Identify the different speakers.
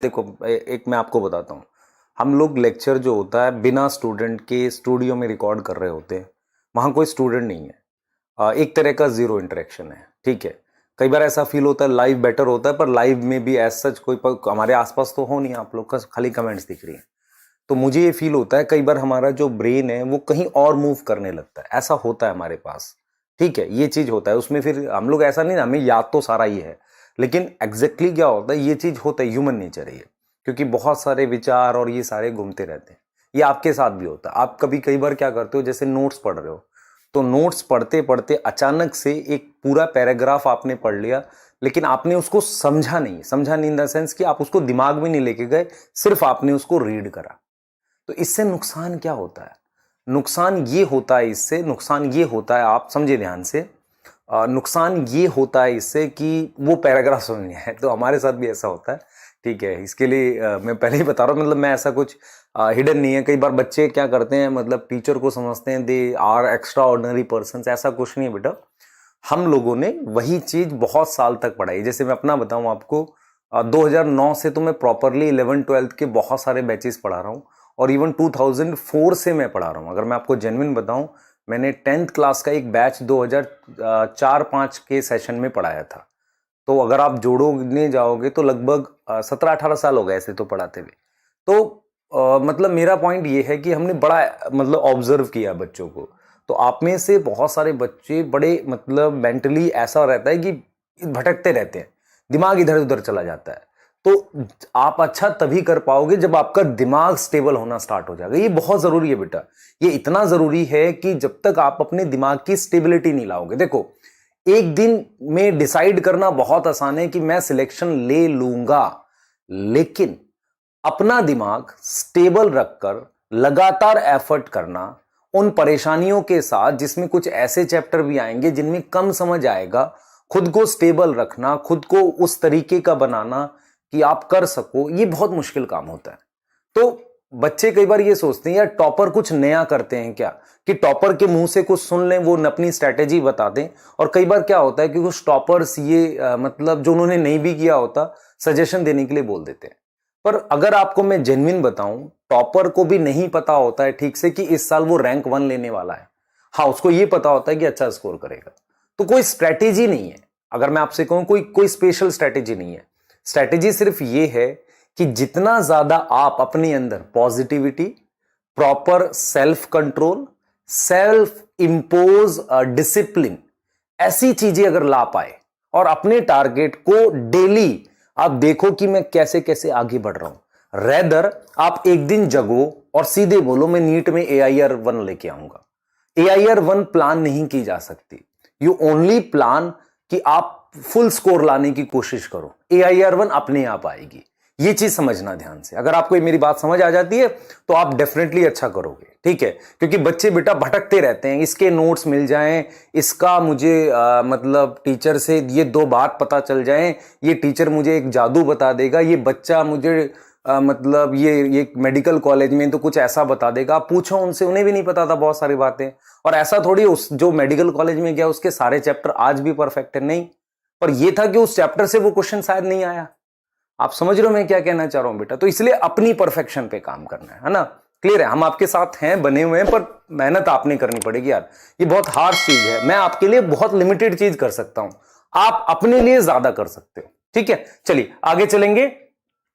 Speaker 1: देखो एक मैं आपको बताता हूँ। हम लोग लेक्चर जो होता है बिना स्टूडेंट के स्टूडियो में रिकॉर्ड कर रहे होते हैं। वहाँ कोई स्टूडेंट नहीं है। एक तरह का जीरो इंटरेक्शन है, ठीक है। कई बार ऐसा फील होता है लाइव बेटर होता है, पर लाइव में भी एज सच कोई हमारे आसपास तो हो नहीं, आप लोग का खाली कमेंट्स दिख रही है। तो मुझे ये फील होता है कई बार हमारा जो ब्रेन है वो कहीं और मूव करने लगता है, ऐसा होता है हमारे पास, ठीक है। ये चीज होता है उसमें, फिर हम लोग ऐसा नहीं ना, हमें याद तो सारा ही है, लेकिन एग्जैक्टली क्या होता है, ये चीज होता है, ह्यूमन नेचर है ये। क्योंकि बहुत सारे विचार और ये सारे घूमते रहते हैं। ये आपके साथ भी होता है। आप कभी कई बार क्या करते हो, जैसे नोट्स पढ़ रहे हो, तो नोट्स पढ़ते पढ़ते अचानक से एक पूरा पैराग्राफ आपने पढ़ लिया, लेकिन आपने उसको समझा नहीं इन द सेंस कि आप उसको दिमाग में नहीं लेके गए, सिर्फ आपने उसको रीड करा। तो इससे नुकसान क्या होता है? नुकसान ये होता है, इससे नुकसान ये होता है, आप समझे ध्यान से। नुकसान ये होता है इससे कि वो पैराग्राफ समझ नहीं आए। तो हमारे साथ भी ऐसा होता है, ठीक है। इसके लिए मैं पहले ही बता रहा हूँ, मतलब मैं ऐसा कुछ हिडन नहीं है। कई बार बच्चे क्या करते हैं, मतलब टीचर को समझते हैं they are extraordinary person, ऐसा कुछ नहीं है बेटा। हम लोगों ने वही चीज बहुत साल तक पढ़ाई। जैसे मैं अपना बताऊं आपको, 2009 से तो मैं प्रॉपरली 11-12 के बहुत सारे बैचेस पढ़ा रहा हूँ, और इवन 2004 से मैं पढ़ा रहा हूँ। अगर मैं आपको जेन्युइन बताऊं, मैंने 10th क्लास का एक बैच 2004-5 के सेशन में पढ़ाया था। तो अगर आप जोड़ोगे जाओगे तो लगभग 17-18 साल हो गए ऐसे तो पढ़ाते हुए। तो मतलब मेरा पॉइंट ये है कि हमने बड़ा मतलब ऑब्जर्व किया बच्चों को। तो आप में से बहुत सारे बच्चे बड़े मतलब मेंटली ऐसा रहता है कि भटकते रहते हैं, दिमाग इधर उधर चला जाता है। तो आप अच्छा तभी कर पाओगे जब आपका दिमाग स्टेबल होना स्टार्ट हो जाएगा। ये बहुत जरूरी है बेटा, ये इतना जरूरी है कि जब तक आप अपने दिमाग की स्टेबिलिटी नहीं लाओगे। देखो, एक दिन में डिसाइड करना बहुत आसान है कि मैं सिलेक्शन ले लूंगा, लेकिन अपना दिमाग स्टेबल रखकर लगातार एफर्ट करना, उन परेशानियों के साथ जिसमें कुछ ऐसे चैप्टर भी आएंगे जिनमें कम समझ आएगा, खुद को स्टेबल रखना, खुद को उस तरीके का बनाना कि आप कर सको, ये बहुत मुश्किल काम होता है। तो बच्चे कई बार ये सोचते हैं यार टॉपर कुछ नया करते हैं क्या, कि टॉपर के मुंह से कुछ सुन लें, वो अपनी स्ट्रैटेजी बता दें। और कई बार क्या होता है कि कुछ टॉपर्स ये मतलब जो उन्होंने नहीं भी किया होता, सजेशन देने के लिए बोल देते हैं। पर अगर आपको मैं जेन्युइन बताऊं, टॉपर को भी नहीं पता होता है ठीक से कि इस साल वो रैंक 1 लेने वाला है। हाँ, उसको ये पता होता है कि अच्छा स्कोर करेगा। तो कोई स्ट्रैटेजी नहीं है। अगर मैं आपसे कहूं कोई स्पेशल स्ट्रैटेजी नहीं है। स्ट्रैटेजी सिर्फ ये है कि जितना ज्यादा आप अपने अंदर positivity, proper self control, self impose discipline, ऐसी चीजें अगर ला पाए और अपने टारगेट को डेली आप देखो कि मैं कैसे कैसे आगे बढ़ रहा हूं, रेदर आप एक दिन जगो और सीधे बोलो मैं नीट में AIR-1 लेके आऊंगा। AIR-1 प्लान नहीं की जा सकती। यू ओनली प्लान कि आप फुल स्कोर लाने की कोशिश करो, AIR-1 अपने आप आएगी। ये चीज समझना ध्यान से। अगर आपको मेरी बात समझ आ जाती है तो आप डेफिनेटली अच्छा करोगे, ठीक है। क्योंकि बच्चे बेटा भटकते रहते हैं, इसके नोट्स मिल जाएं, इसका मुझे मतलब टीचर से ये 2 बात पता चल जाएं, ये टीचर मुझे एक जादू बता देगा, ये बच्चा मुझे मतलब ये मेडिकल कॉलेज में तो कुछ ऐसा बता देगा। आप पूछो उनसे, उन्हें भी नहीं पता था बहुत सारी बातें। और ऐसा थोड़ी उस जो मेडिकल कॉलेज में गया उसके सारे चैप्टर आज भी परफेक्ट है, नहीं। पर ये था कि उस चैप्टर से वो क्वेश्चन शायद नहीं आया। आप समझ रहे हो मैं क्या कहना चाह रहा हूं बेटा? तो इसलिए अपनी परफेक्शन पे काम करना है ना। क्लियर है? हम आपके साथ हैं, बने हुए हैं, पर मेहनत आपने करनी पड़ेगी यार। ये बहुत हार्ड चीज है। मैं आपके लिए बहुत लिमिटेड चीज कर सकता हूं, आप अपने लिए ज्यादा कर सकते हो, ठीक है। चलिए आगे चलेंगे।